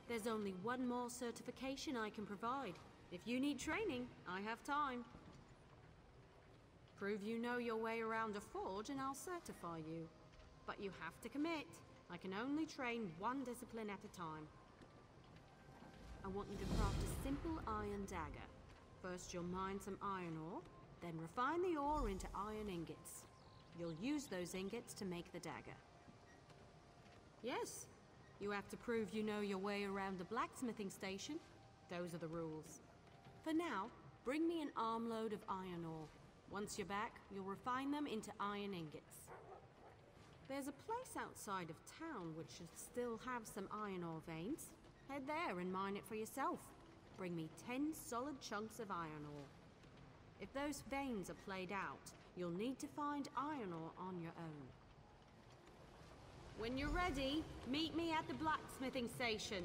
There's only one more certification I can provide. If you need training, I have time. Prove you know your way around a forge and I'll certify you. But you have to commit. I can only train one discipline at a time. I want you to craft a simple iron dagger. First you'll mine some iron ore, then refine the ore into iron ingots. You'll use those ingots to make the dagger. Yes, you have to prove you know your way around the blacksmithing station. Those are the rules. For now, bring me an armload of iron ore. Once you're back, you'll refine them into iron ingots. There's a place outside of town which should still have some iron ore veins. Head there and mine it for yourself. Bring me 10 solid chunks of iron ore. If those veins are played out, you'll need to find iron ore on your own. When you're ready, meet me at the blacksmithing station.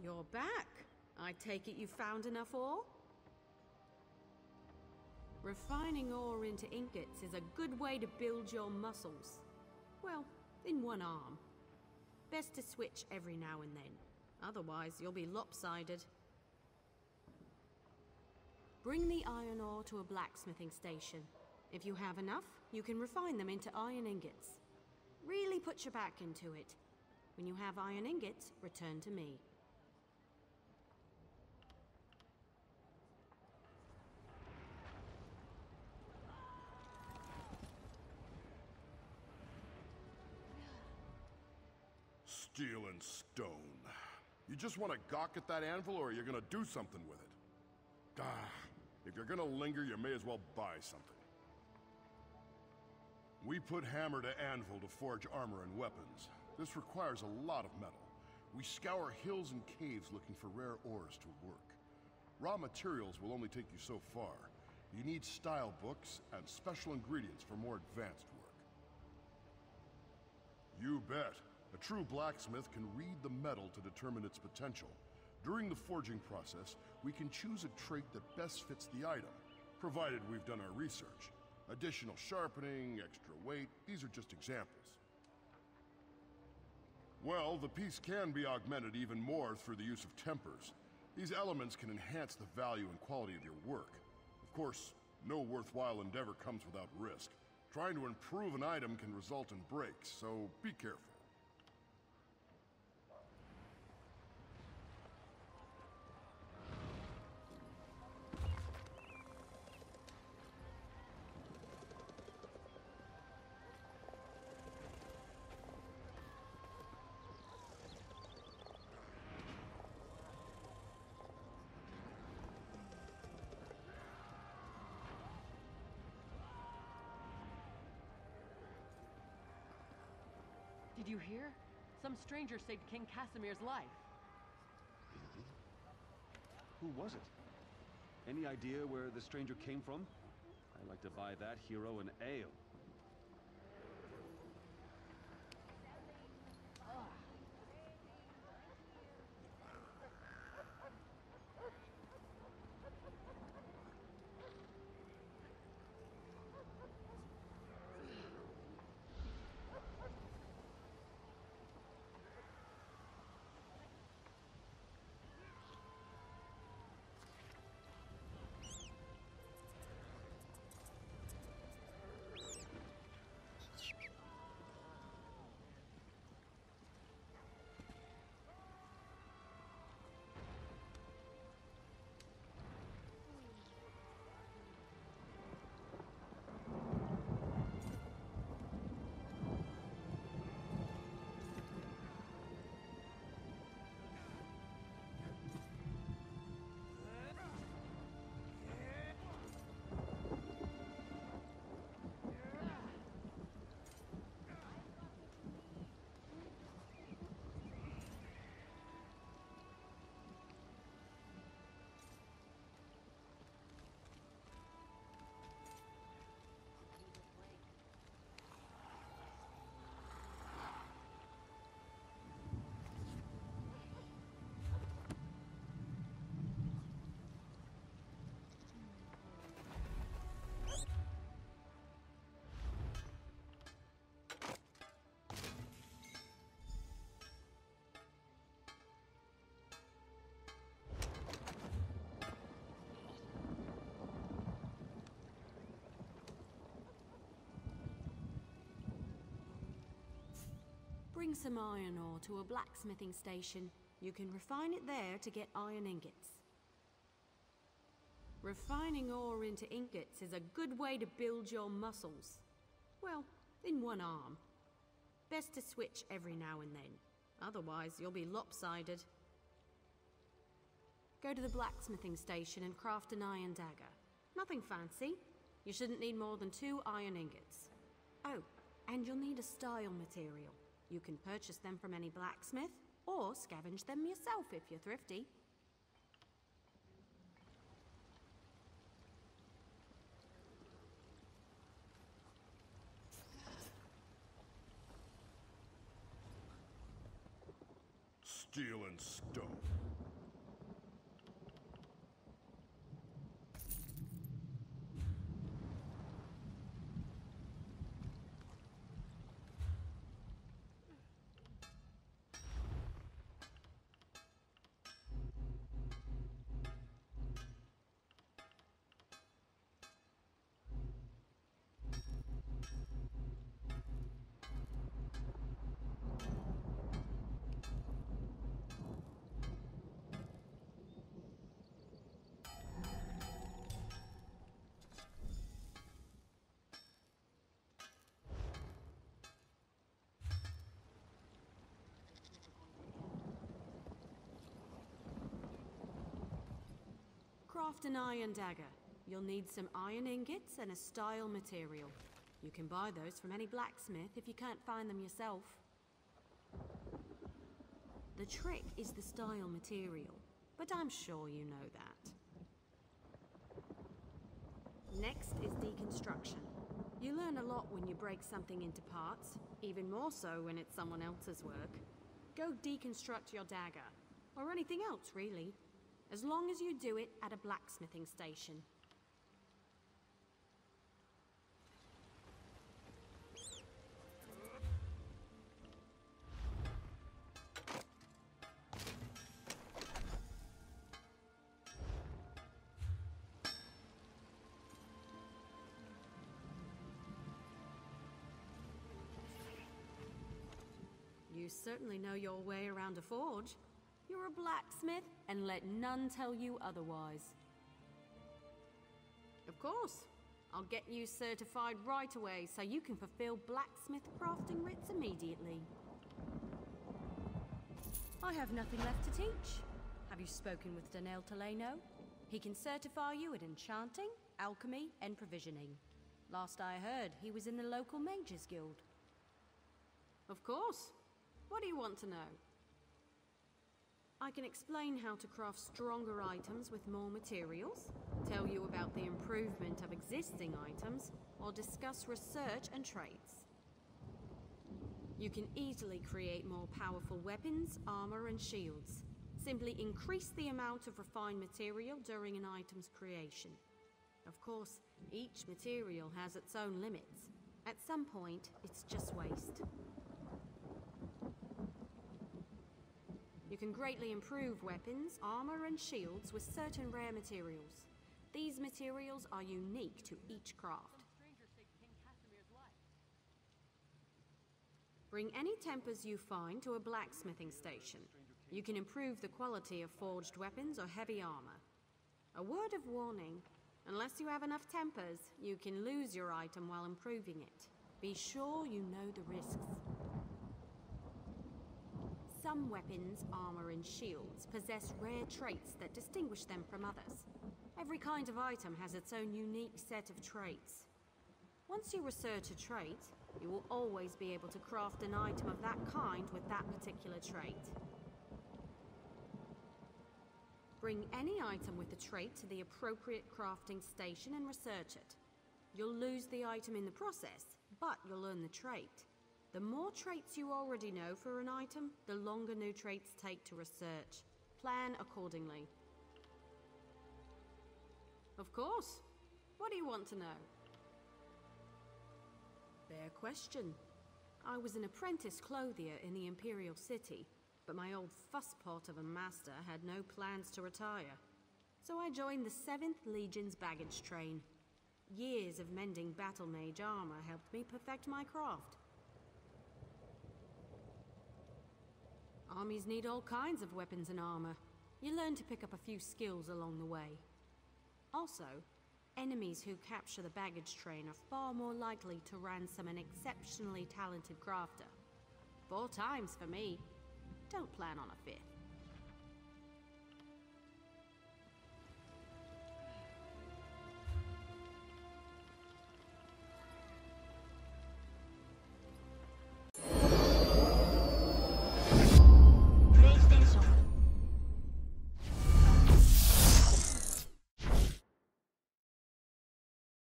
You're back. I take it you found enough ore? Refining ore into ingots is a good way to build your muscles. Well, in one arm. Best to switch every now and then. Otherwise, you'll be lopsided. Bring the iron ore to a blacksmithing station. If you have enough, you can refine them into iron ingots. Really put your back into it. When you have iron ingots, return to me. Steel and stone. You just want to gawk at that anvil, or you're gonna do something with it? Ah, If you're gonna linger, you may as well buy something. We put hammer to anvil to forge armor and weapons. This requires a lot of metal. We scour hills and caves looking for rare ores to work. Raw materials will only take you so far. You need style books and special ingredients for more advanced work. You bet. A true blacksmith can read the metal to determine its potential. During the forging process, we can choose a trait that best fits the item, provided we've done our research. Additional sharpening, extra weight, these are just examples. Well, the piece can be augmented even more through the use of tempers. These elements can enhance the value and quality of your work. Of course, no worthwhile endeavor comes without risk. Trying to improve an item can result in breaks, so be careful. Did you hear? Some stranger saved King Casimir's life. Who was it? Any idea where the stranger came from? I'd like to buy that hero an ale. Bring some iron ore to a blacksmithing station. You can refine it there to get iron ingots. Refining ore into ingots is a good way to build your muscles. Well, in one arm. Best to switch every now and then. Otherwise, you'll be lopsided. Go to the blacksmithing station and craft an iron dagger. Nothing fancy. You shouldn't need more than 2 iron ingots. Oh, and you'll need a style material. You can purchase them from any blacksmith, or scavenge them yourself if you're thrifty. Steel and stone. Craft an iron dagger. you'll need some iron ingots and a style material. You can buy those from any blacksmith if you can't find them yourself. The trick is the style material, but I'm sure you know that. Next is deconstruction. You learn a lot when you break something into parts, even more so when it's someone else's work. Go deconstruct your dagger, or anything else really, as long as you do it at a blacksmithing station. You certainly know your way around a forge. You're a blacksmith, and let none tell you otherwise. Of course. I'll get you certified right away so you can fulfill blacksmith crafting writs immediately. I have nothing left to teach. Have you spoken with Danel Teleno? He can certify you at enchanting, alchemy, and provisioning. Last I heard, he was in the local mages guild. Of course. What do you want to know? I can explain how to craft stronger items with more materials, tell you about the improvement of existing items, or discuss research and traits. You can easily create more powerful weapons, armor, and shields. Simply increase the amount of refined material during an item's creation. Of course, each material has its own limits. At some point, it's just waste. You can greatly improve weapons, armor, and shields with certain rare materials. These materials are unique to each craft. Bring any tempers you find to a blacksmithing station. You can improve the quality of forged weapons or heavy armor. A word of warning, unless you have enough tempers, you can lose your item while improving it. Be sure you know the risks. Some weapons, armor, and shields possess rare traits that distinguish them from others. Every kind of item has its own unique set of traits. Once you research a trait, you will always be able to craft an item of that kind with that particular trait. Bring any item with a trait to the appropriate crafting station and research it. You'll lose the item in the process, but you'll learn the trait. The more traits you already know for an item, the longer new traits take to research. Plan accordingly. Of course. What do you want to know? Fair question. I was an apprentice clothier in the Imperial City, but my old fusspot of a master had no plans to retire. So I joined the 7th Legion's baggage train. Years of mending battle mage armor helped me perfect my craft. Armies need all kinds of weapons and armor. You learn to pick up a few skills along the way. Also, enemies who capture the baggage train are far more likely to ransom an exceptionally talented crafter. 4 times for me. Don't plan on a 5th.